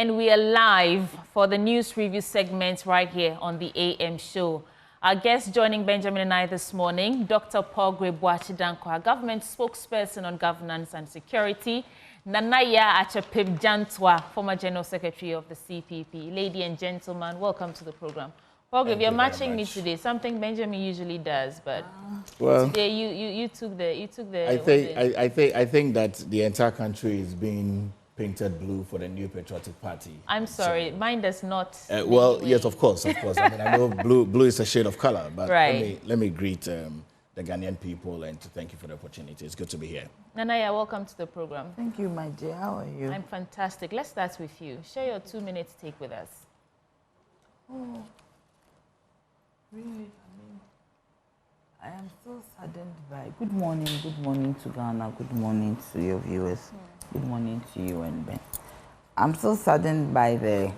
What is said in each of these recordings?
And we are live for the news review segment right here on the AM show. Our guest joining Benjamin and I this morning, Dr. Paul Gregboachidanko, our government spokesperson on governance and security, Nanaya Achepib-Jantwa, former General Secretary of the CPP. Ladies and gentlemen, welcome to the program. Paul, you're matching me today, something Benjamin usually does, but well, today you took the. I think that the entire country is being painted blue for the new patriotic party. I'm sorry, mine does not. Well, yes, of course. I mean, I know blue is a shade of color, but right. let me greet the Ghanaian people and to thank you for the opportunity. It's good to be here. Nanaya, welcome to the program. Thank you, my dear. How are you? I'm fantastic. Let's start with you. Share your 2 minutes take with us. Oh, really? I mean, I am so saddened by. Good morning to Ghana. Good morning to your viewers. Good morning to you and Ben. I'm so saddened by the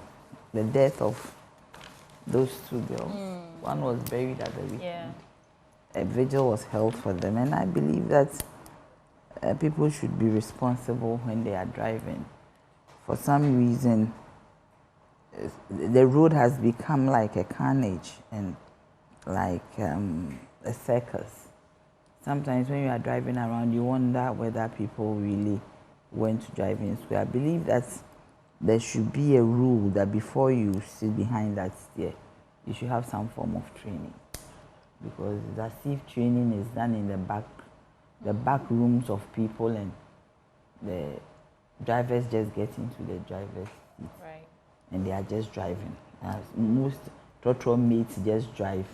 death of those two girls. One was buried at the weekend. Yeah. A vigil was held for them, and I believe that people should be responsible when they are driving. For some reason, the road has become like a carnage and like a circus. Sometimes when you are driving around, you wonder whether people really went to driving school. I believe that there should be a rule that before you sit behind that steer, you should have some form of training. Because it's as if training is done in the back rooms of people, and the drivers just get into the driver's seat. Right. And they are just driving. Most trotro mates just drive,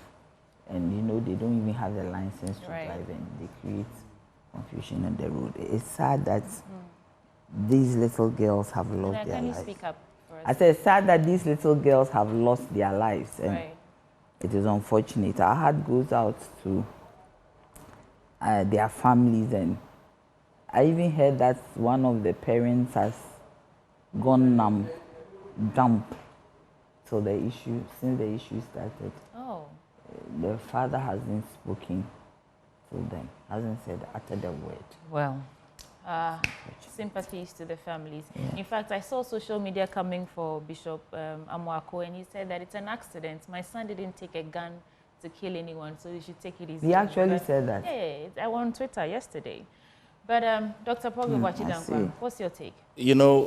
and you know they don't even have the license to drive, and they create confusion on the road. It's sad that these little girls have lost their lives. Can you speak up for us? I said it's sad that these little girls have lost their lives, and it is unfortunate. Our heart goes out to their families, and I even heard that one of the parents has gone dump. So since the issue started, the father hasn't spoken to them, hasn't uttered a word. Well, sympathies to the families. Yeah. In fact, I saw social media coming for Bishop Amoako, and he said that it's an accident. My son didn't take a gun to kill anyone, so you should take it easy. He actually said that? Yeah, I went on Twitter yesterday. But Dr. Paul Gregboachidanko, what's your take? You know,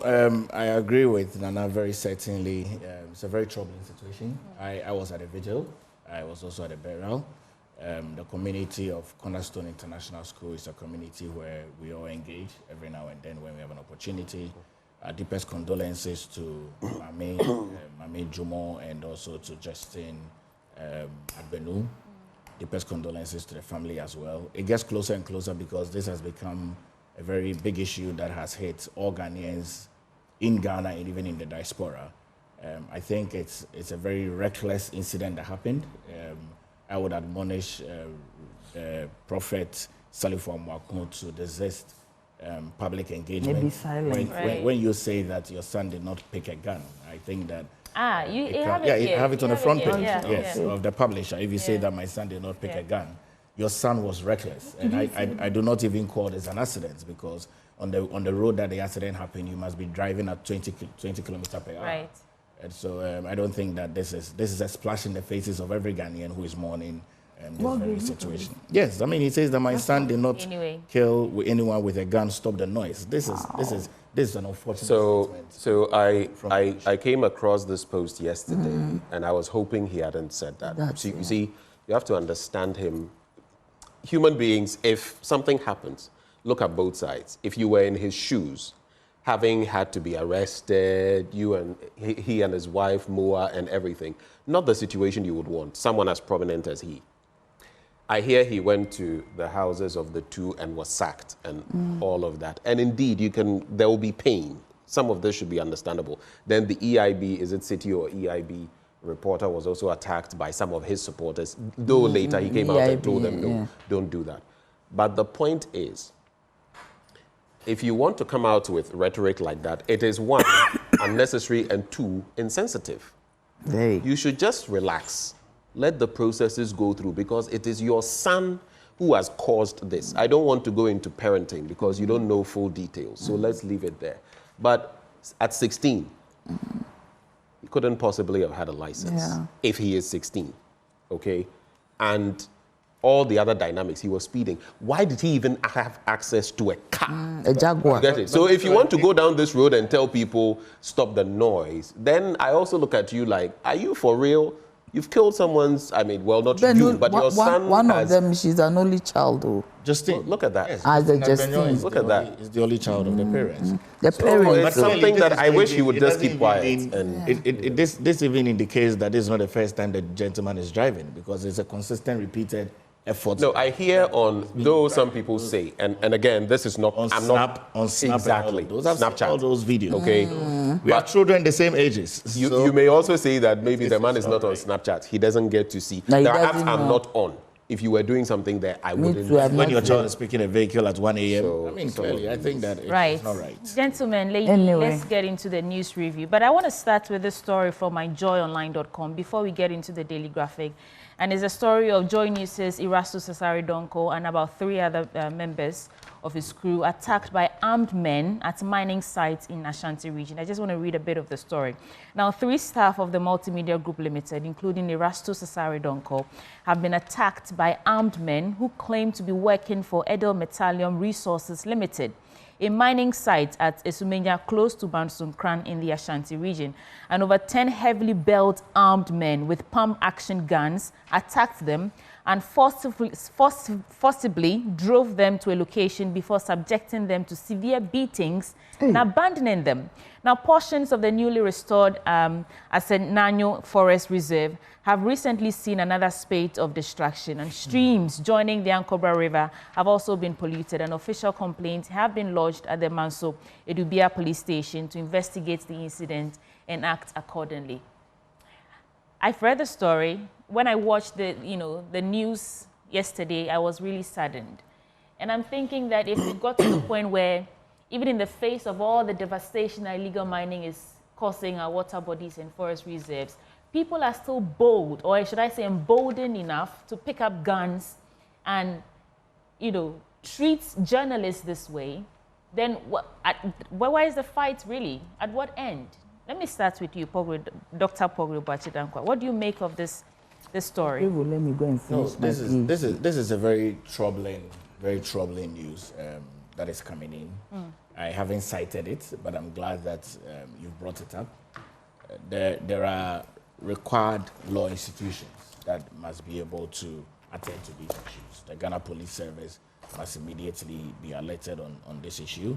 I agree with Nana very certainly. It's a very troubling situation. I was at a vigil. I was also at a burial. The community of Cornerstone International School is a community where we all engage every now and then when we have an opportunity. Our deepest condolences to Mame Jumo, and also to Justin Agbenu. Deepest condolences to the family as well. It gets closer and closer because this has become a very big issue that has hit all Ghanaians in Ghana and even in the diaspora. I think it's a very reckless incident that happened. I would admonish Prophet Salifu Amoako to desist public engagement. Maybe silent. When you say that your son did not pick a gun, I think that you have it on the front page, yes, of the publisher. If you say that my son did not pick a gun, your son was reckless, and I do not even call this an accident, because on the road that the accident happened, you must be driving at 20 kilometers per hour. Right. And so I don't think that this is a splash in the faces of every Ghanaian who is mourning this very situation. Yes, I mean, he says that my son did not kill anyone with a gun. Stop the noise. This is an unfortunate statement. So I came across this post yesterday, and I was hoping he hadn't said that. So you see, you have to understand him. Human beings, if something happens, look at both sides. If you were in his shoes, having had to be arrested, he and his wife, Moa, and everything, not the situation you would want, someone as prominent as he. I hear he went to the houses of the two and was sacked and all of that. And indeed, there will be pain. Some of this should be understandable. Then the EIB, is it City or EIB reporter, was also attacked by some of his supporters, though later he came out and told them, no, don't do that. But the point is, if you want to come out with rhetoric like that, it is one, unnecessary, and two, insensitive. You should just relax. Let the processes go through, because it is your son who has caused this. I don't want to go into parenting because you don't know full details, so let's leave it there. But at 16, couldn't possibly have had a license if he is 16, okay? And all the other dynamics, he was speeding. Why did he even have access to a car? A Jaguar. Get it? So if you want to go down this road and tell people, stop the noise, then I also look at you like, are you for real? You've killed someone's, I mean, well, not Then you, but your son one has... of them, she's an only child, though. Justine. Well, look at that. Yes, As a Justine Justine. is Look the at that. only- Is the only child of the parents. The parents. It's something that I wish he would just doesn't keep quiet. even- This even indicates that this is not the first time the gentleman is driving, because it's a consistent, repeated effort. No, I hear on, though some people say, and again, this is not, on I'm Snap, not, on Snap, exactly, and all of those. I've seen Snapchat. all those videos. Okay. We have children the same ages. So You may also say that maybe the man is not on alright. Snapchat. He doesn't get to see. No, he There are apps doesn't I'm know. not on. If you were doing something there, I wouldn't. too, I'm when not your child there. is picking a vehicle at 1 a.m., So- I mean, so- clearly, I think that Right. it's not right. Gentlemen, ladies, Anyway. let's get into the news review. But I want to start with this story from myjoyonline.com before we get into the Daily Graphic. And it's a story of Joy News' Erastus Sasaridonko and about 3 other members of his crew attacked by armed men at mining sites in Ashanti region. I just want to read a bit of the story. Now, 3 staff of the Multimedia Group Limited, including Erastus Sasaridonko, have been attacked by armed men who claim to be working for Edel Metallium Resources Limited, a mining site at Esumenya close to Bansunkran in the Ashanti region. And over 10 heavily belted armed men with pump-action guns attacked them and forcibly drove them to a location before subjecting them to severe beatings and abandoning them. Now, portions of the newly restored Asenanyo Forest Reserve have recently seen another spate of destruction, and streams joining the Ankobra River have also been polluted, and official complaints have been lodged at the Manso Edubia police station to investigate the incident and act accordingly. I've read the story. When I watched the news yesterday, I was really saddened. And I'm thinking that if we got to the point where, even in the face of all the devastation that illegal mining is causing our water bodies and forest reserves, people are still bold, or should I say emboldened enough to pick up guns and, treat journalists this way, then where is the fight really? At what end? Let me start with you, Dr. Pogre Bachidankwa. What do you make of this story? People, let me go and No, finish my this is a very troubling news that is coming in. I haven't cited it, but I'm glad that you've brought it up. There are required law institutions that must be able to attend to these issues. The Ghana Police Service must immediately be alerted on this issue.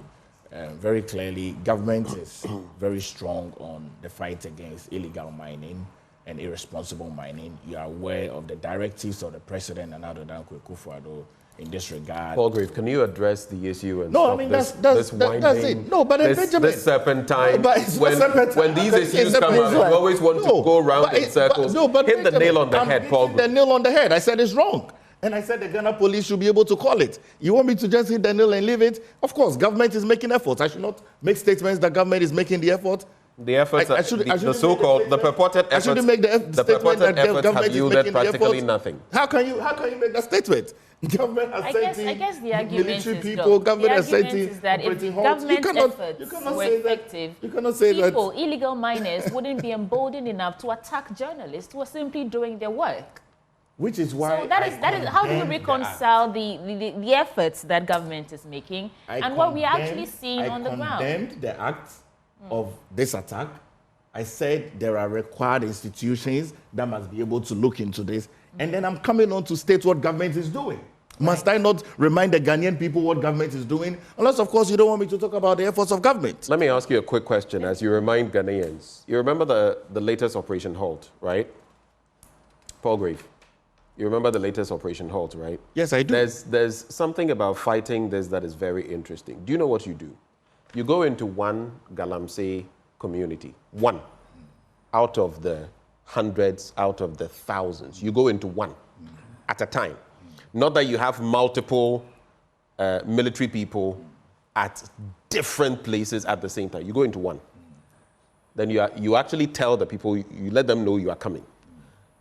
Very clearly, government is very strong on the fight against illegal mining and irresponsible mining. You are aware of the directives of the President and Ado Dankwa Akufo-Addo in this regard. Paul Grave, can you address the issue and No, stop I mean, this that's winding, it. No, but Benjamin, this serpentine, No, but it's not serpentine. when these It's issues the come out, you Benjamin. always want to go around in circles. Hit the Benjamin, nail on the head, Paul The Grave. nail on the head. I said it's wrong. And I said the Ghana police should be able to call it. You want me to just hit the nail and leave it? Of course, government is making efforts. I should not make statements that government is making the effort. The efforts, I shouldn't the make the so-called, the statement. purported I efforts, shouldn't make the statement purported that the efforts government have is yielded making the practically effort. nothing. How can you make that statement? Government has I sent guess the argument military is, people. the Government has sent argument is that if operating halts. government efforts you cannot were say that. effective, You cannot say that. people, illegal miners, wouldn't be emboldened enough to attack journalists who are simply doing their work. Which is why. So that is how do you reconcile the efforts that government is making and what we are actually seeing on the ground? I condemned the act of this attack. I said there are required institutions that must be able to look into this. And then I'm coming on to state what government is doing. Must I not remind the Ghanaian people what government is doing? Unless, of course, you don't want me to talk about the efforts of government. Let me ask you a quick question as you remind Ghanaians. You remember the latest Operation Halt, right? Paul Grave, you remember the latest Operation Halt, right? Yes, I do. There's something about fighting this that is very interesting. Do you know what you do? You go into one Galamsey community, one, out of the hundreds, out of the thousands. You go into one at a time. Not that you have multiple military people at different places at the same time. You go into one. Then you actually tell the people, you let them know you are coming.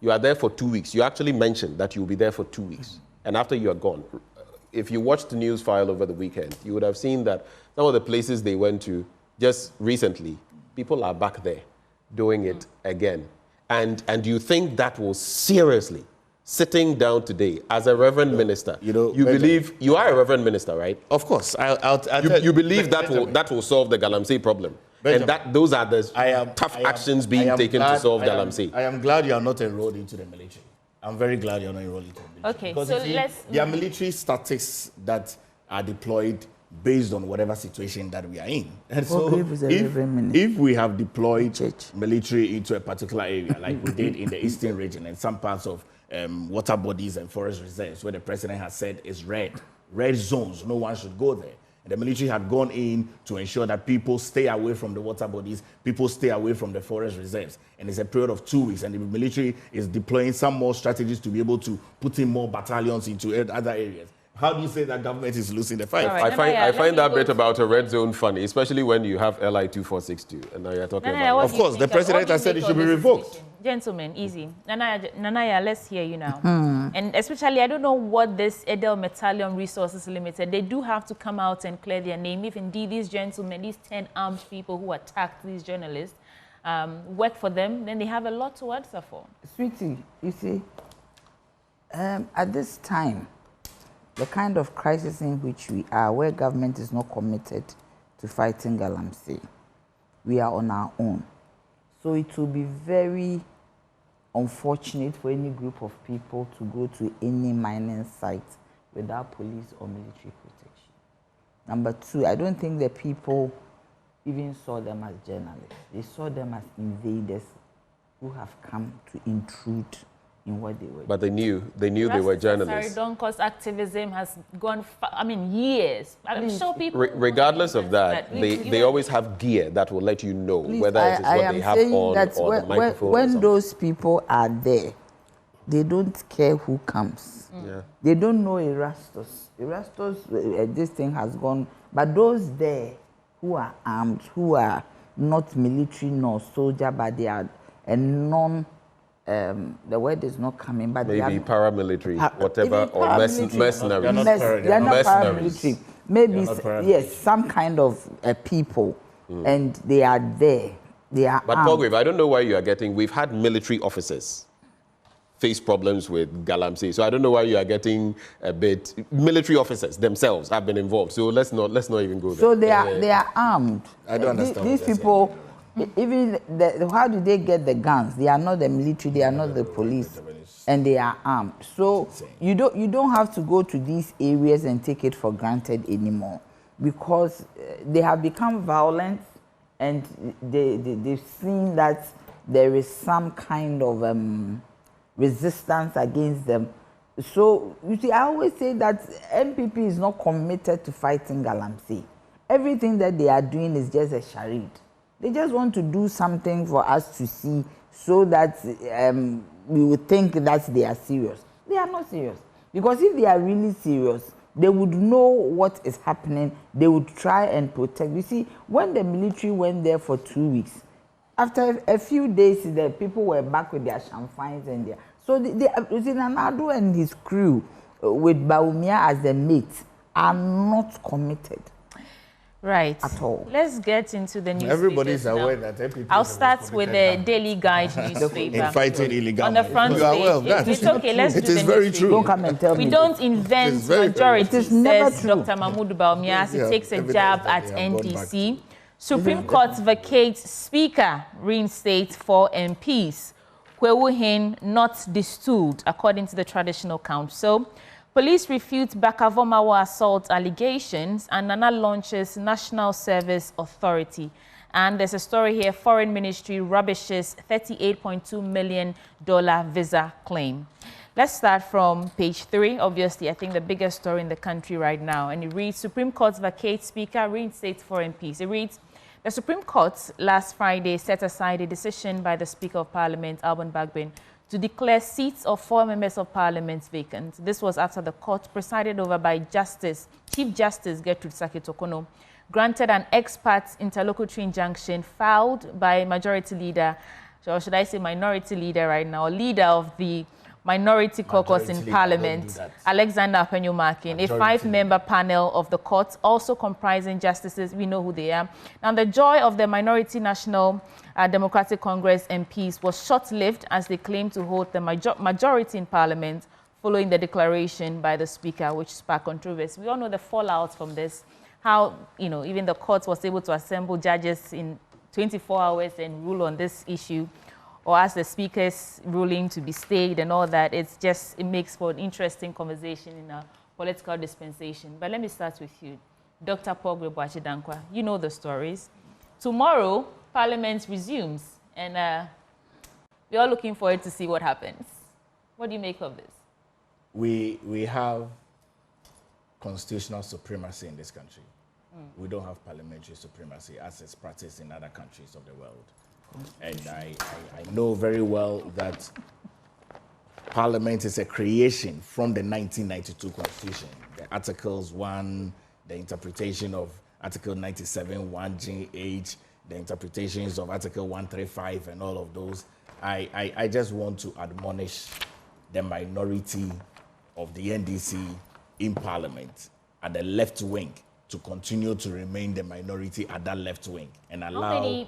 You are there for 2 weeks. You actually mention that you will be there for 2 weeks. And after you are gone, if you watched the news file over the weekend, you would have seen that some of the places they went to just recently, people are back there. doing it again. And you think that will seriously, sitting down today as a reverend minister, you believe, you are a reverend minister, right? Of course. You believe that will solve the Galamsey problem? Benjamin, and those are the tough actions being taken to solve Galamsey. I am glad you are not enrolled into the military. I'm very glad you're not enrolled into the military. Okay, because so there are military statistics that are deployed based on whatever situation that we are in. And so if we have deployed military into a particular area, like we did in the Eastern region and some parts of water bodies and forest reserves where the president has said is red zones, no one should go there. And the military had gone in to ensure that people stay away from the water bodies, people stay away from the forest reserves. And it's a period of 2 weeks, and the military is deploying some more strategies to be able to put in more battalions into other areas. How do you say that government is losing the fight? Right, I find that bit about a red zone funny, especially when you have LI 2462, and now you're talking about... Of course, the president has said it should be revoked. Gentlemen, easy. Nanaya, let's hear you now. And especially, I don't know what this Edel Metallium Resources Limited, they do have to come out and clear their name. If indeed these gentlemen, these 10 armed people who attacked these journalists, work for them, then they have a lot to answer for. Sweetie, you see, at this time, the kind of crisis in which we are, where government is not committed to fighting Galamsey, we are on our own. So it will be very unfortunate for any group of people to go to any mining site without police or military protection. Number two, I don't think the people even saw them as journalists. They saw them as invaders who have come to intrude in what they were. But they knew they were journalists. Sorry, because activism has gone, years. I'm sure people... regardless of that, they always have gear that will let you know whether it is what they have on or the microphone. When those people are there, they don't care who comes. Yeah. They don't know Erastus. Erastus, this thing has gone. But those there who are armed, who are not military nor soldier, but they are a non... the word is not coming, but maybe they are paramilitary, whatever, or mercenaries. They are not paramilitary. Maybe yes, some kind of people, and they are there. They are. But Pogwave, I don't know why you are getting. We've had military officers face problems with Galamsey, so I don't know why you are getting a bit. Military officers themselves have been involved, so let's not even go there. So they are armed. I don't understand these people. Even how do they get the guns? They are not the military, they are not the police, and they are armed. So you don't have to go to these areas and take it for granted anymore, because they have become violent, and they've seen that there is some kind of resistance against them. So you see, I always say that MPP is not committed to fighting Galamsey. Everything that they are doing is just a charade. They just want to do something for us to see, so that we would think that they are serious. They are not serious. Because if they are really serious, they would know what is happening. They would try and protect. You see, when the military went there for 2 weeks, after a few days, the people were back with their champagnes and their... So you see, Nanado and his crew, with Baumia as the mate, are not committed. Right. At all. Let's get into the news. Everybody's aware that MPP. I'll start with the Daily Guide newspaper. In fighting illegal. On the front page. It's okay, let's do the It is very true. Don't come and tell me. We don't invent majority, it is never says true. Dr. Mahmoud Baumia as he takes a jab at NDC. Supreme Court vacates Speaker, reinstates 4 MPs. Kwewuhin not destooled, according to the Traditional Council. Police refute Bakavomawa assault allegations, and Nana launches National Service Authority. And there's a story here, Foreign Ministry rubbishes $38.2 million visa claim. Let's start from page 3. Obviously, I think the biggest story in the country right now. And it reads, Supreme Court vacates Speaker, reinstates 4 MPs. It reads, the Supreme Court last Friday set aside a decision by the Speaker of Parliament, Alban Bagbin, to declare seats of 4 members of Parliament vacant. This was after the court, presided over by Chief Justice Gertrude Sakitokono, granted an expert interlocutory injunction filed by Majority Leader, or should I say Minority Leader right now, leader of the Minority Caucus in Majority leader, Parliament, don't do that. Alexander Apenyomakin, a Majority 5-member panel of the court, also comprising justices. We know who they are. Now, the joy of the minority National Democratic Congress MPs was short-lived as they claimed to hold the majority in Parliament following the declaration by the Speaker, which sparked controversy. We all know the fallout from this, how, even the court was able to assemble judges in 24 hours and rule on this issue, or ask the Speaker's ruling to be stayed and all that. It makes for an interesting conversation in a political dispensation. But let me start with you, Dr. Paul Gwebwachi-Dankwa. You know the stories. Tomorrow, Parliament resumes, and we're all looking forward to see what happens. What do you make of this? We have constitutional supremacy in this country. We don't have parliamentary supremacy as is practiced in other countries of the world. And I know very well that Parliament is a creation from the 1992 Constitution. The Articles 1, the interpretation of Article 97, 1G, the interpretations of Article 135 and all of those. I just want to admonish the minority of the NDC in Parliament at the left wing to continue to remain the minority at that left wing and allow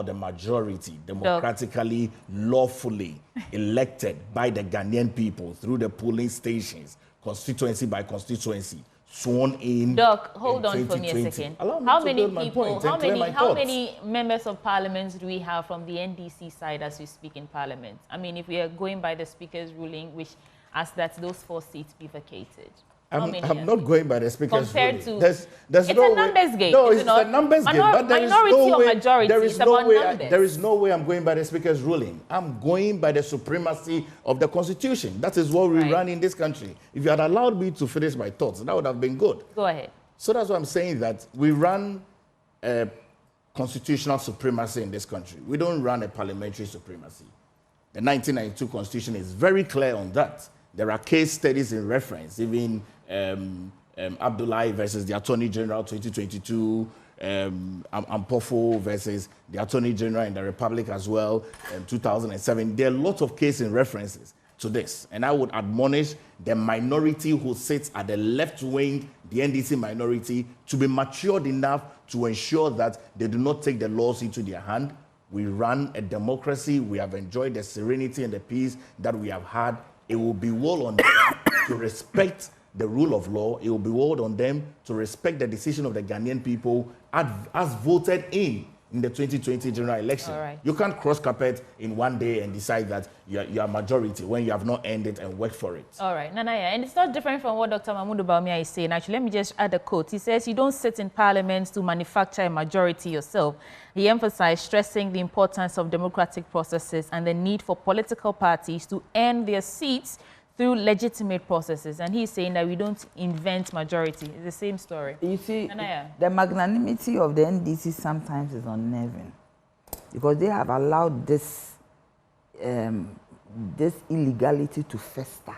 the majority democratically, lawfully elected by the Ghanaian people through the polling stations, constituency by constituency, sworn in. Doc, hold on for me a second. How many members of Parliament do we have from the NDC side as we speak in Parliament? I mean, if we are going by the Speaker's ruling, which asks that those 4 seats be vacated. I'm not going by the Speaker's ruling. There's it's no a numbers game. No, it's a numbers game. But there is no way. Majority, there is no way I'm going by the Speaker's ruling. I'm going by the supremacy of the Constitution. That is what we run in this country. If you had allowed me to finish my thoughts, that would have been good. Go ahead. So that's why I'm saying that we run a constitutional supremacy in this country. We don't run a parliamentary supremacy. The 1992 Constitution is very clear on that. There are case studies in reference, even Abdullahi versus the Attorney General 2022, Ampofo versus the Attorney General in the Republic as well, 2007. There are lots of cases and references to this. And I would admonish the minority who sits at the left wing, the NDC minority, to be matured enough to ensure that they do not take the laws into their hand. We run a democracy. We have enjoyed the serenity and the peace that we have had. It will be well on them to respect the rule of law. It will be well on them to respect the decision of the Ghanaian people as voted in the 2020 general election. Right. You can't cross carpet in one day and decide that you are majority when you have not earned it and worked for it. All right, Nanaya, and it's not different from what Dr. Mahmoud Bawumia is saying. Actually, let me just add a quote. He says, you don't sit in Parliament to manufacture a majority yourself. He emphasized stressing the importance of democratic processes and the need for political parties to earn their seats through legitimate processes. And he's saying that we don't invent majority. It's the same story. You see, Nanaya. the magnanimity of the NDC sometimes is unnerving because they have allowed this illegality to fester.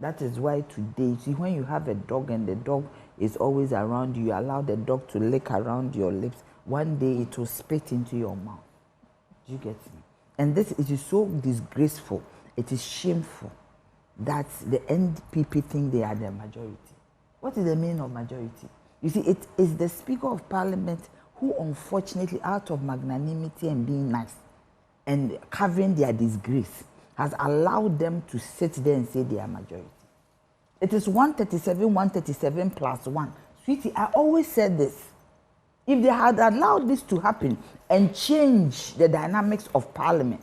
That is why today, see, when you have a dog and the dog is always around you, you allow the dog to lick around your lips, one day it will spit into your mouth. Do you get me? And this, it is so disgraceful, it is shameful that the NPP think they are the majority. What is the meaning of majority? You see, it is the Speaker of Parliament who, unfortunately, out of magnanimity and being nice and covering their disgrace, has allowed them to sit there and say they are majority. It is 137 plus 1. Sweetie, I always said this. If they had allowed this to happen and change the dynamics of Parliament,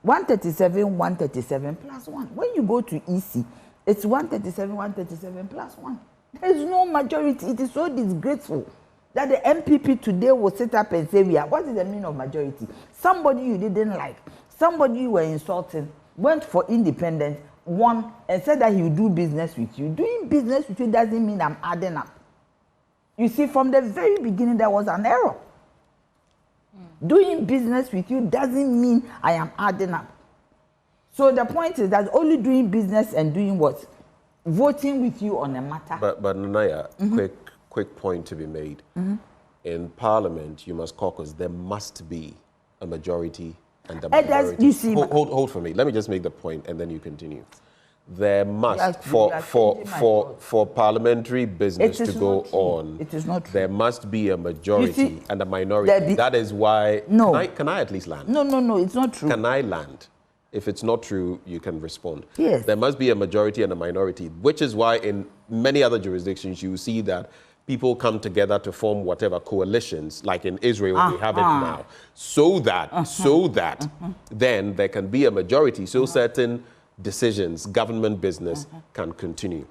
137 plus 1. When you go to EC, it's 137 plus 1. There is no majority. It is so disgraceful that the MPP today will sit up and say, what is the meaning of majority? Somebody you didn't like, somebody you were insulting, went for independence, won, and said that he will do business with you. Doing business with you doesn't mean I'm adding up. You see, from the very beginning, there was an error. Doing business with you doesn't mean I am adding up. So the point is that only doing business and doing what? Voting with you on a matter. But Nanaya, quick point to be made. In Parliament, you must caucus. There must be a majority and the minority. You see, hold for me. Let me just make the point, and then you continue. There must, for parliamentary business to go on, it is not true. There must be a majority and a minority. That is why. No. Can I at least land? No, it's not true. Can I land? If it's not true, you can respond. Yes. There must be a majority and a minority, which is why in many other jurisdictions you see that people come together to form whatever coalitions, like in Israel we have it now, so that then there can be a majority, so certain decisions, government business can continue.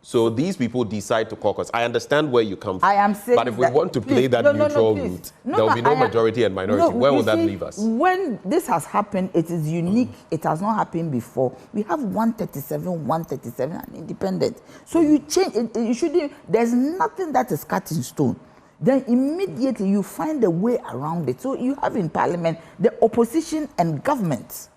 So these people decide to caucus. I understand where you come from. I am saying, but if we want to play that neutral route, there will be no majority and minority. Where will that leave us? When this has happened, it is unique. It has not happened before. We have 137 and independent. So you change it. You shouldn't. There's nothing that is cut in stone. Then immediately you find a way around it. So you have in Parliament the opposition and government.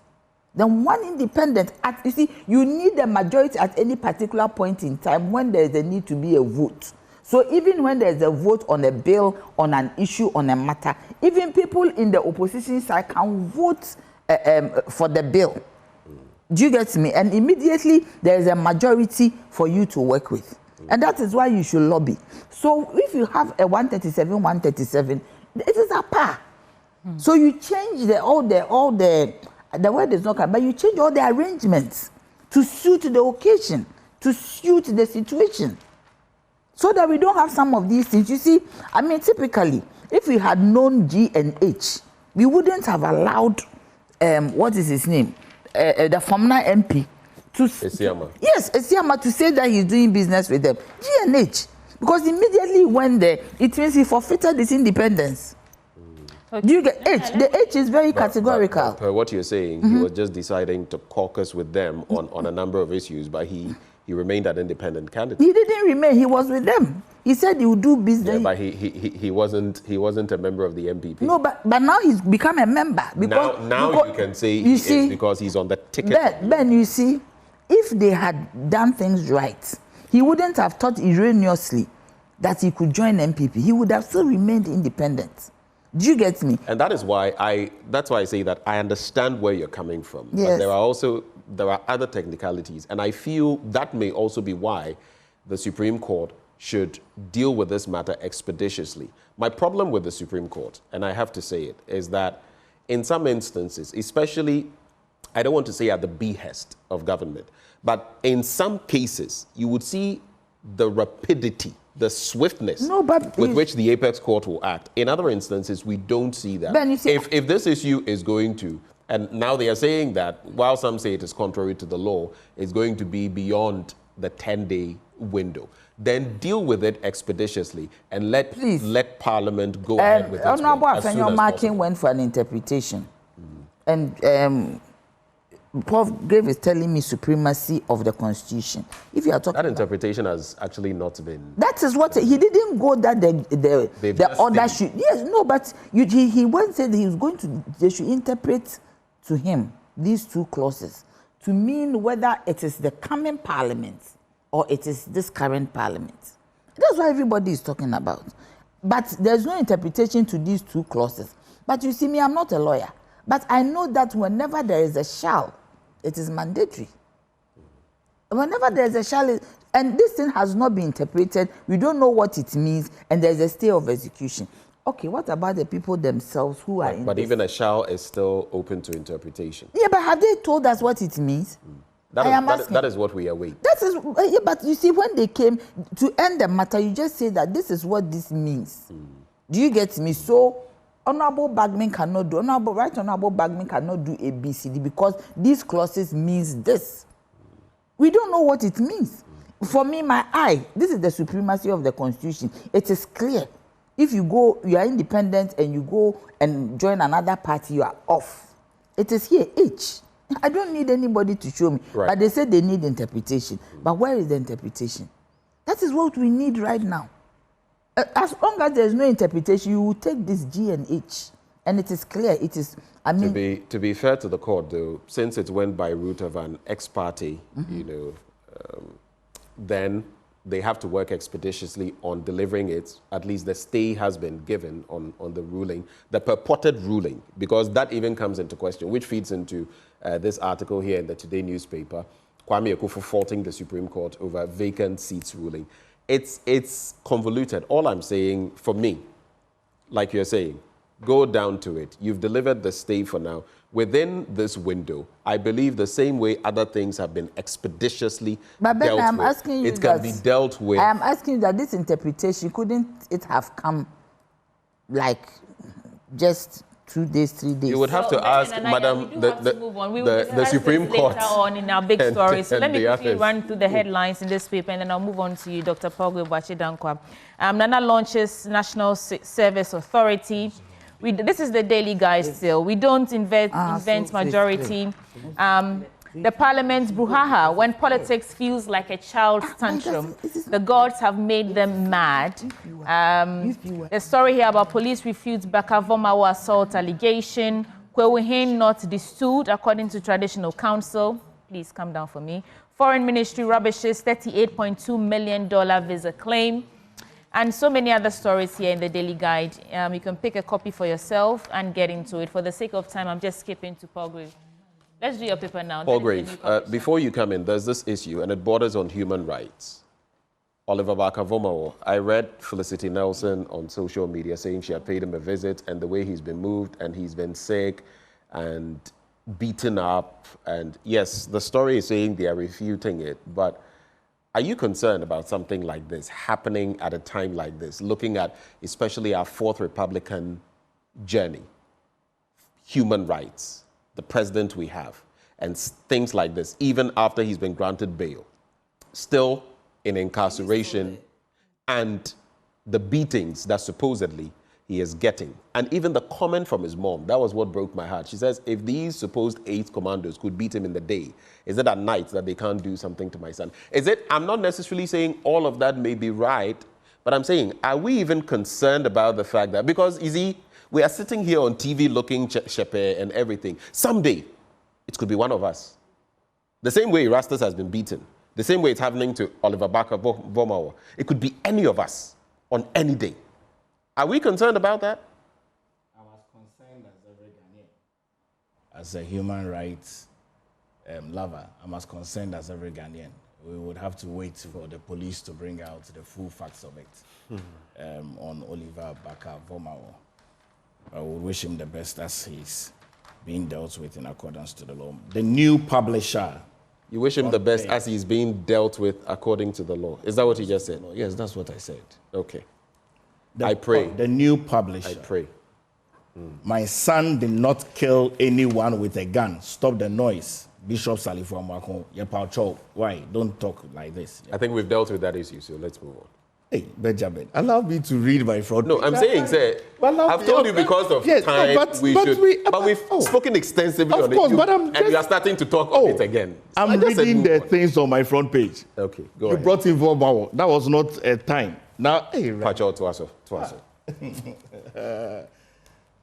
Then one independent, you see, you need a majority at any particular point in time when there is a need to be a vote. So even when there is a vote on a bill, on an issue, on a matter, even people in the opposition side can vote for the bill. Do you get me? And immediately there is a majority for you to work with. And that is why you should lobby. So if you have a 137, it is a par. So you change all the word is not correct, but you change all the arrangements to suit the occasion, to suit the situation, so that we don't have some of these things. You see, I mean, typically, if we had known G and H, we wouldn't have allowed, what is his name, the former MP, Esiama. Yes, Esiama, to say that he's doing business with them. G and H, because immediately when it means he forfeited his independence. Do you get H? The H is very categorical. Per what you're saying, he was just deciding to caucus with them on a number of issues, but he remained an independent candidate. He didn't remain. He was with them. He said he would do business. Yeah, but he wasn't a member of the MPP. No, but now he's become a member. Because, now you can say he is because he's on the ticket. Ben, you see, if they had done things right, he wouldn't have thought erroneously that he could join MPP. He would have still remained independent. Do you get me? And that is why I say that I understand where you're coming from. Yes. But there are other technicalities. And I feel that may also be why the Supreme Court should deal with this matter expeditiously. My problem with the Supreme Court, and I have to say it, is that in some instances, especially, I don't want to say at the behest of government, but in some cases, you would see the rapidity, the swiftness with which the apex court will act. In other instances, we don't see that. Ben, you see, if this issue is going to, and now they are saying that, while some say it is contrary to the law, it's going to be beyond the 10-day window, then deal with it expeditiously and let Parliament go ahead with its work as soon as possible. Went for an interpretation. And Paul Grave is telling me supremacy of the Constitution. If you are talking that interpretation has actually not been. That is what he didn't go that the order should. Yes, no, but he once said he was going to. They should interpret to him these two clauses to mean whether it is the coming Parliament or it is this current Parliament. That's what everybody is talking about. But there's no interpretation to these two clauses. But you see me, I'm not a lawyer, but I know that whenever there is a shall, it is mandatory. Whenever there's a shall, and this thing has not been interpreted, we don't know what it means, and there's a stay of execution. Okay, what about the people themselves who are in But this? even a shall is still open to interpretation. Yeah, but have they told us what it means? That is what we await. That is, yeah, but you see, when they came to end the matter, you just say that this is what this means. Do you get me? So, Honorable Bagman cannot do, Honorable Bagman cannot do ABCD because these clauses means this. We don't know what it means. For me, this is the supremacy of the Constitution. It is clear. If you are independent and you go and join another party, you are off. It is here, H. I don't need anybody to show me. Right. But they said they need interpretation. But where is the interpretation? That is what we need right now. As long as there is no interpretation, you will take this G and H, and it is clear. It is. I mean, to be fair to the court, though, since it went by route of an ex parte, then they have to work expeditiously on delivering it. At least the stay has been given on the ruling, the purported ruling, because that even comes into question, which feeds into this article here in the Today newspaper, Kwabena Amoako faulting the Supreme Court over vacant seats ruling. It's convoluted. All I'm saying, for me, like you're saying, go down to it. You've delivered the stay for now. Within this window, I believe the same way other things have been expeditiously dealt I'm with. asking you it can be dealt with. I am asking you that this interpretation, couldn't it have come like just 2 days, 3 days? You would have to ask, Madam, the Supreme Court. Later on in our big story. So let me quickly others. run through the headlines in this paper, and then I'll move on to you, Dr. Paul Gwebuachi-Danquah. Nana launches National Service Authority. This is the daily guide still. We don't invent majority. The parliament's brouhaha, when politics feels like a child's tantrum, the gods have made them mad. The story here about police refutes Bakavomawo assault allegation. Kwewihin not destood according to traditional council. Please come down for me. Foreign Ministry rubbishes $38.2 million visa claim. And so many other stories here in the Daily Guide. You can pick a copy for yourself and get into it. For the sake of time, I'm just skipping to Paul Grave. Let's do your paper now. Paul Grave, before you come in, there's this issue, and it borders on human rights. Oliver Bakavomawo, I read Felicity Nelson on social media saying she had paid him a visit, and the way he's been moved, and he's been sick and beaten up. And yes, the story is saying they are refuting it, but are you concerned about something like this happening at a time like this, looking at especially our fourth Republican journey, human rights, the president we have, and things like this, even after he's been granted bail, still in incarceration, and the beatings that supposedly he is getting. And even the comment from his mom, that was what broke my heart. She says, if these supposed 8 commandos could beat him in the day, is it at night that they can't do something to my son? Is it, I'm not necessarily saying all of that may be right, but I'm saying, are we even concerned about the fact that, because, you see, we are sitting here on TV looking shepe and everything. Someday, it could be one of us. The same way Rastus has been beaten, the same way it's happening to Oliver Bakavomawo. It could be any of us on any day. Are we concerned about that? I was concerned as every Ghanaian. As a human rights lover, I'm as concerned as every Ghanaian. We would have to wait for the police to bring out the full facts of it on Oliver Bakavomawo. I would wish him the best as he's being dealt with in accordance to the law. The new publisher. You wish him the best as he's being dealt with according to the law. Is that what you just said? Yes, that's what I said. Okay. I pray. The new publisher. I pray. My son did not kill anyone with a gun. Stop the noise. Bishop Salifu Amoako. Why? Don't talk like this. I think we've dealt with that issue, so let's move on. Hey, Benjamin, allow me to read my front. No, I'm saying, sir, I've told you because of time, but we've spoken extensively on it. And you are starting to talk on it again. So I'm reading the things on my front page. Okay, go ahead. You brought in Vobawo. That was not a time. Now, hey,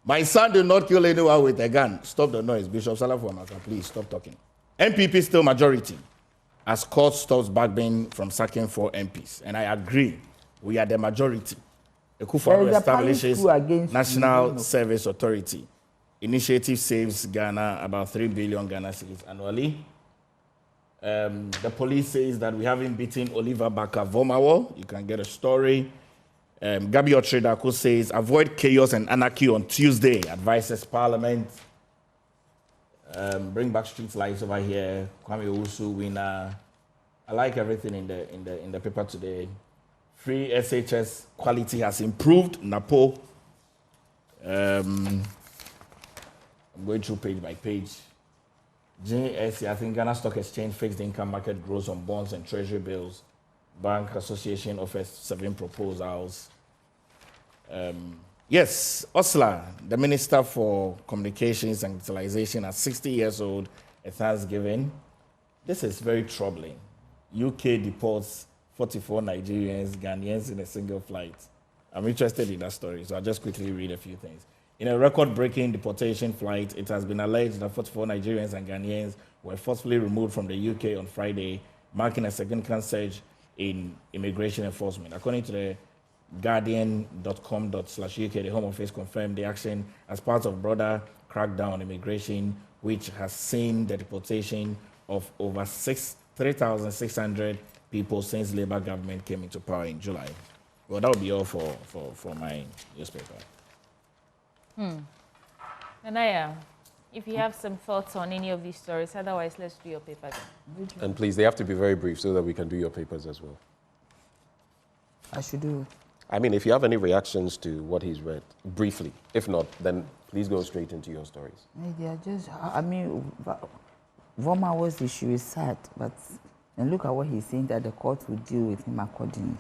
my son did not kill anyone with a gun. Stop the noise. Bishop Salifu Amoako, please stop talking. MPP still majority as court stops Bagbin from sacking 4 MPs. And I agree. We are the majority. Ekufuor establishes National Service Authority. Initiative saves Ghana about 3 billion Ghana cedis annually. The police says that we haven't beaten Oliver Bakavomawo. You can get a story. Gabi Otredako says, avoid chaos and anarchy on Tuesday. Advises Parliament. Bring back street lights over here. Kwame Owusu winner. I like everything in the paper today. Free SHS quality has improved. Napo. I'm going through page by page. JSE, I think Ghana Stock Exchange fixed income market grows on bonds and treasury bills. Bank Association offers 7 proposals. Yes, Osla, the Minister for Communications and Digitalization, at 60 years old at Thanksgiving. This is very troubling. UK deports 44 Nigerians, Ghanaians in a single flight. I'm interested in that story, so I'll just quickly read a few things. In a record-breaking deportation flight, it has been alleged that 44 Nigerians and Ghanaians were forcibly removed from the UK on Friday, marking a significant surge in immigration enforcement. According to the guardian.com/UK, the Home Office confirmed the action as part of broader crackdown on immigration, which has seen the deportation of over 3,600 people since Labour government came into power in July. Well, that would be all for my newspaper. Nanaya, if you have some thoughts on any of these stories, otherwise let's do your paper then. And please, they have to be very brief so that we can do your papers as well. I should do. I mean, if you have any reactions to what he's read, briefly. If not, then please go straight into your stories. They are just, I mean, Voma's issue is sad, but and look at what he's saying, that the court will deal with him accordingly.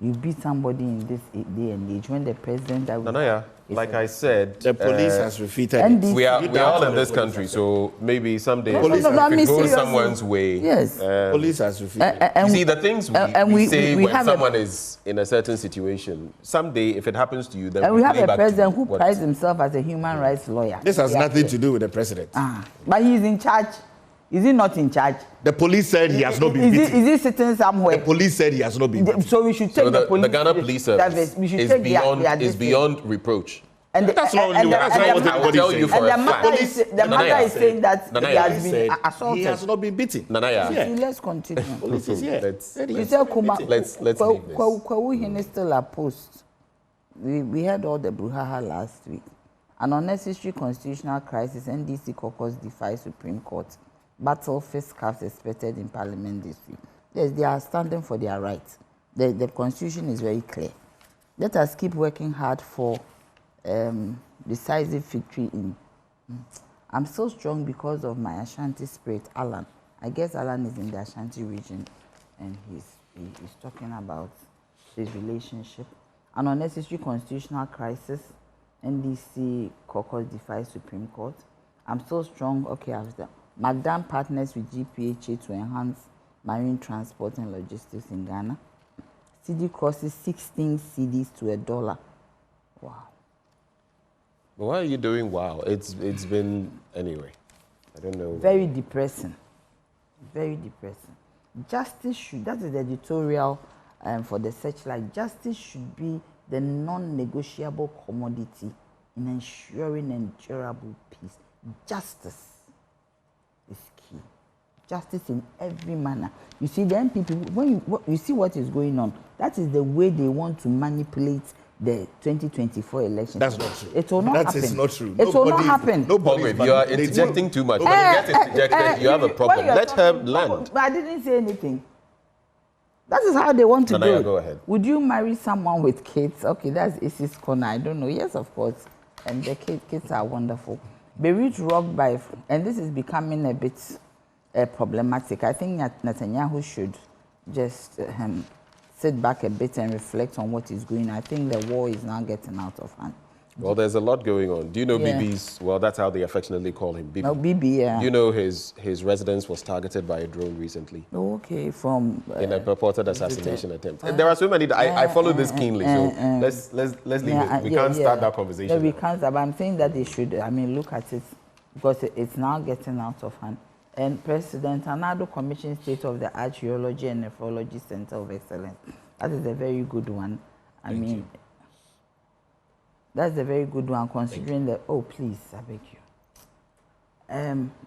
You beat somebody in this day and age when the president... Nanaya, like I said... The police has refeated it. We are all in this country, so maybe someday if it goes someone's way... Yes. Police has refused. You see, the things we say when someone is in a certain situation, someday, if it happens to you, then we have a president who prides himself as a human rights lawyer. This has nothing to do with the president. But he's in charge. Is he not in charge? The police said he has not been beaten. Is he sitting somewhere? The police said he has not been beaten. So we should take the police... The Ghana Police Service is beyond reproach. And that's not what anybody says. The mother is saying that he has been assaulted. He has not been beaten. Nanaya. Yeah. Let's continue. Police is here. Let's leave this. Let's still a post. We had all the brouhaha last week. An unnecessary constitutional crisis, NDC caucus defies Supreme Court. Battle fisticuffs expected in Parliament this week. Yes, they are standing for their rights. The Constitution is very clear. Let us keep working hard for decisive victory in... I'm so strong because of my Ashanti spirit, Alan. I guess Alan is in the Ashanti region, and he's talking about his relationship. An unnecessary constitutional crisis, NDC caucus defies Supreme Court. I'm so strong, okay, I've done. Madam partners with GPHA to enhance marine transport and logistics in Ghana. CD crosses 16 cedis to $1. Wow. But why are you doing wow? It's been, anyway, I don't know. Very depressing. Very depressing. Justice should, that is the editorial for the Searchlight. Justice should be the non-negotiable commodity in ensuring endurable peace. Justice is key. Justice in every manner. You see, the MPP, when you see what is going on, that is the way they want to manipulate the 2024 election. That's not true. It will not happen. That is not true. It will not happen. You are interjecting too much. When you get interjected, you have a problem. Let her land. But I didn't say anything. That is how they want to do it. Go ahead. Would you marry someone with kids? Okay, that's Isis corner. I don't know. Yes, of course. And the kids are wonderful. Beirut rocked by, and this is becoming a bit problematic. I think that Netanyahu should just sit back a bit and reflect on what is going on. I think the war is now getting out of hand. Well, there's a lot going on. Do you know Bibi's, well, that's how they affectionately call him, Bibi. No, Bibi, yeah. Do you know his residence was targeted by a drone recently? Oh, okay, from... in a purported assassination attempt. There are so many, I follow this keenly, so let's leave it. We can't start that conversation. No, we can't, but I'm saying that they should, look at it, because it's now getting out of hand. And President Anado commissioned State of the Art Geology and Nephrology Center of Excellence. That is a very good one. That's a very good one, considering that... Oh, please, I beg you.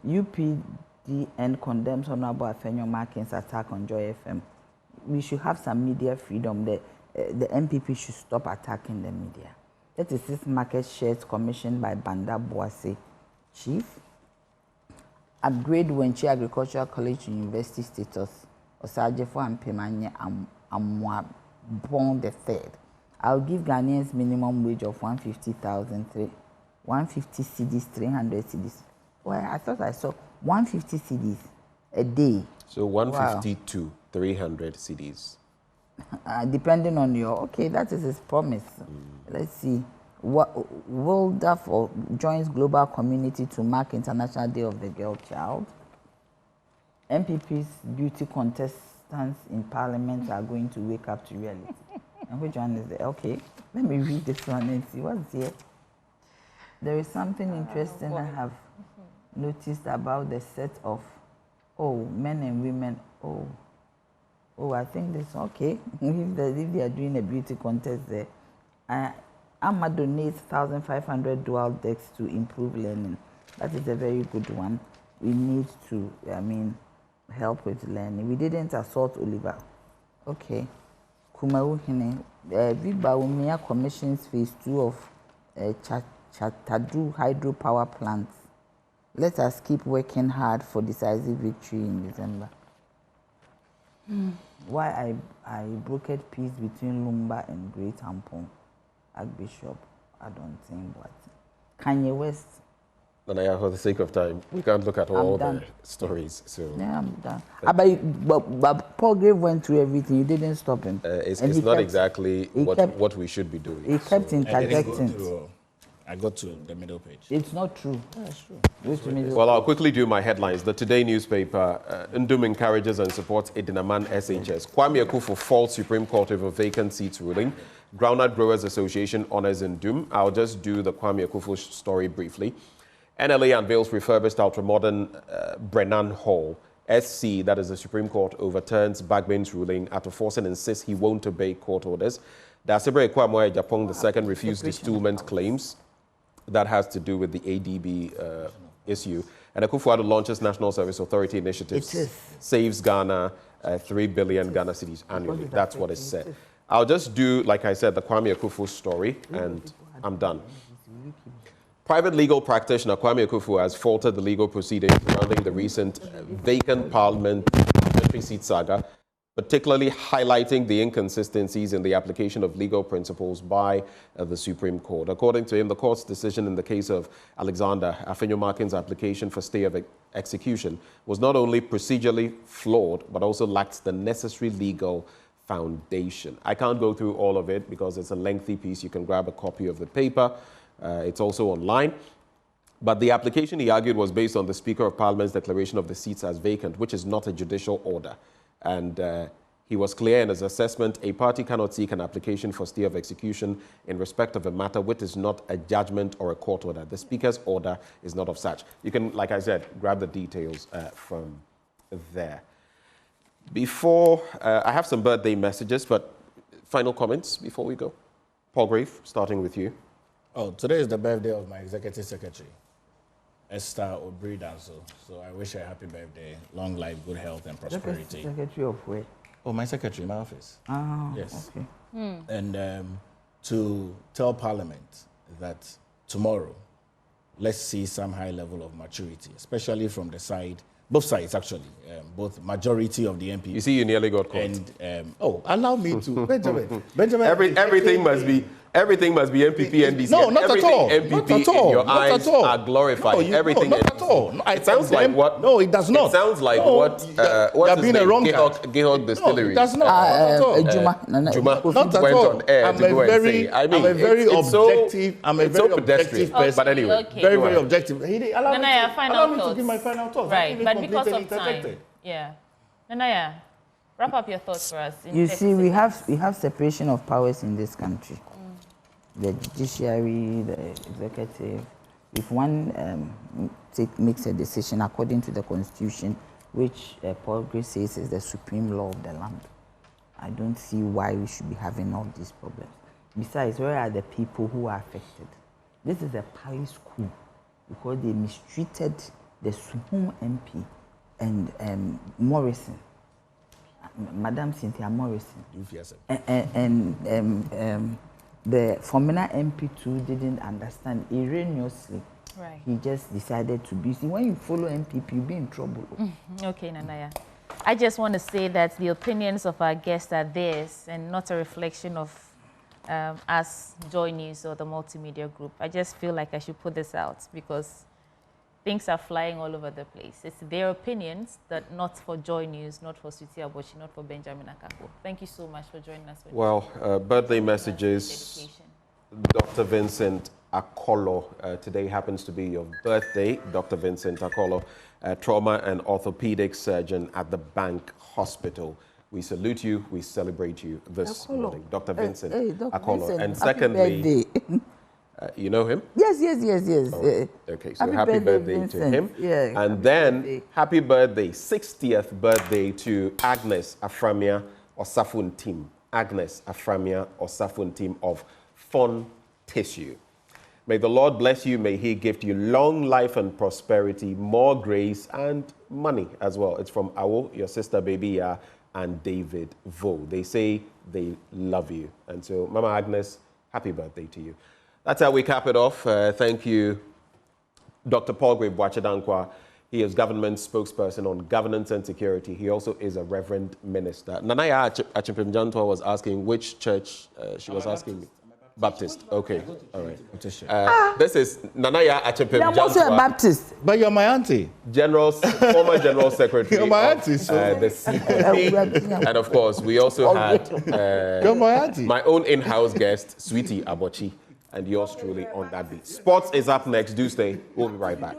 UPDN condemns Honorable Afenyo Markin's attack on Joy FM. We should have some media freedom. The MPP should stop attacking the media. 36 market shares commissioned by Banda Boase, Chief. Upgrade Wenchi Agricultural College to university status. Osajefo and Pemanye Amoako III. I'll give Ghanaians minimum wage of 150 cedis, 300 cedis. Well, I thought I saw 150 cedis a day. So 150 to 300 cedis. Depending on your... Okay, that is his promise. Let's see. Wildaf joins global community to mark International Day of the Girl Child. MPP's beauty contestants in Parliament are going to wake up to reality. And which one is there? Okay, let me read this one and see what's here. There is something interesting I have noticed about the set of, men and women. Oh, I think that's okay. If they are doing a beauty contest there, Amma donates 1,500 dual decks to improve learning. That is a very good one. We need to, help with learning. We didn't assault Oliver. Okay. Kumauhine, Viba Umia commissions phase 2 of Chatadu hydropower plants. Let us keep working hard for decisive victory in December. Why I brokered peace between Lumba and Great Hampon, Archbishop, I don't think what. Kanye West. And for the sake of time, we can't look at all the stories. So yeah, I'm done. But Paul Grave went through everything. You didn't stop him. It's not exactly what we should be doing. He kept interjecting. I got to the middle page. It's not true. That's true. Well, I'll quickly do my headlines. The Today newspaper, Ndum encourages and supports Edinaman SHS. Kwabena Amoako falls Supreme Court over vacant seats ruling. Groundnut Growers Association honors Ndum. I'll just do the Kwabena Amoako story briefly. NLA unveils refurbished ultramodern Brennan Hall. SC, that is the Supreme Court, overturns Bagbane's ruling after forcing insists he won't obey court orders. Dasibre Kwamwe Japong II refused distillment claims. That has to do with the ADB issue. And Akufo-Addo launches National Service Authority initiatives, saves Ghana 3 billion Ghana cedis annually. That's what is said. I'll just do, like I said, the Kwabena Amoako story, and I'm done. Private legal practitioner Kwabena Amoako has faltered the legal proceedings surrounding the recent vacant parliamentary seat saga, particularly highlighting the inconsistencies in the application of legal principles by the Supreme Court. According to him, the court's decision in the case of Alexander Afenyo-Markin's application for stay of execution was not only procedurally flawed, but also lacked the necessary legal foundation. I can't go through all of it because it's a lengthy piece. You can grab a copy of the paper. It's also online. But the application, he argued, was based on the Speaker of Parliament's declaration of the seats as vacant, which is not a judicial order. And he was clear in his assessment, a party cannot seek an application for stay of execution in respect of a matter which is not a judgment or a court order. The Speaker's order is not of such. You can, like I said, grab the details from there. Before, I have some birthday messages, but final comments before we go. Paul Grave, starting with you. Oh, today is the birthday of my executive secretary, Esther Obridanso. So I wish her a happy birthday, long life, good health, and prosperity. Secretary of where? Oh, my secretary in my office. Oh, yes. Okay. And to tell Parliament that tomorrow, let's see some high level of maturity, especially from the side, both sides actually, both majority of the MPs. You see, you nearly got caught. And allow me to Benjamin. Everything must be MPP, NDC. No, not at all. MPP not at all. in your not eyes at all. are glorified. No, everything. No, not at all. No, it sounds like what? No, it does not. It sounds like no, what? What's his name? Gehog Distillery. No, it does not. Not at all. Juma not at went all. on air to go and say. I mean, I'm a very objective. I'm a very objective person. But anyway, very objective. Allow me to give my final thoughts. Right, but because of time. Yeah. Nanaya, wrap up your thoughts for us. You see, we have separation of powers in this country. The judiciary, the executive. If one makes a decision according to the Constitution, which Paul Gray says is the supreme law of the land, I don't see why we should be having all these problems. Besides, where are the people who are affected? This is a Paris coup because they mistreated the Suhum MP and Morrison, Madam Cynthia Morrison, and the Kwabena MP2 didn't understand erroneously. Right. He just decided to be. See, when you follow MPP, you'll be in trouble. Okay, Nanaya. I just want to say that the opinions of our guests are theirs and not a reflection of us, Joy News or the multimedia group. I just feel like I should put this out because things are flying all over the place. It's their opinions, that not for Joy News, not for Sweetie Abochi, not for Benjamin Akako. Thank you so much for joining us. Well, birthday messages. Dr. Vincent Akolo, today happens to be your birthday. Dr. Vincent Akolo, trauma and orthopedic surgeon at the Bank Hospital. We salute you. We celebrate you this morning. Dr. Vincent Akolo. Vincent, and secondly, You know him? Yes. Oh, okay, so happy birthday to him. Yeah, and then happy birthday, 60th birthday to Agnes Aframia Osafun team. Agnes Aframia Osafun team of Fon Tissue. May the Lord bless you. May he gift you long life and prosperity, more grace and money as well. It's from Awo, your sister baby, and David Vo. They say they love you. And so, Mama Agnes, happy birthday to you. That's how we cap it off. Thank you, Dr. Paul Gwebwachidankwa. He is government spokesperson on governance and security. He also is a reverend minister. Nanaya Achimpimjantwa was asking which church she was asking me. Baptist. Okay. All right. This is Nanaya Achimpimjantwa. I'm also a Baptist. But you're my auntie. Former General Secretary. You're my auntie. The CPP. And of course, we also had you're my auntie. My own in-house guest, Sweetie Abochi. And yours truly on that beat. Sports is up next. Do stay. We'll be right back.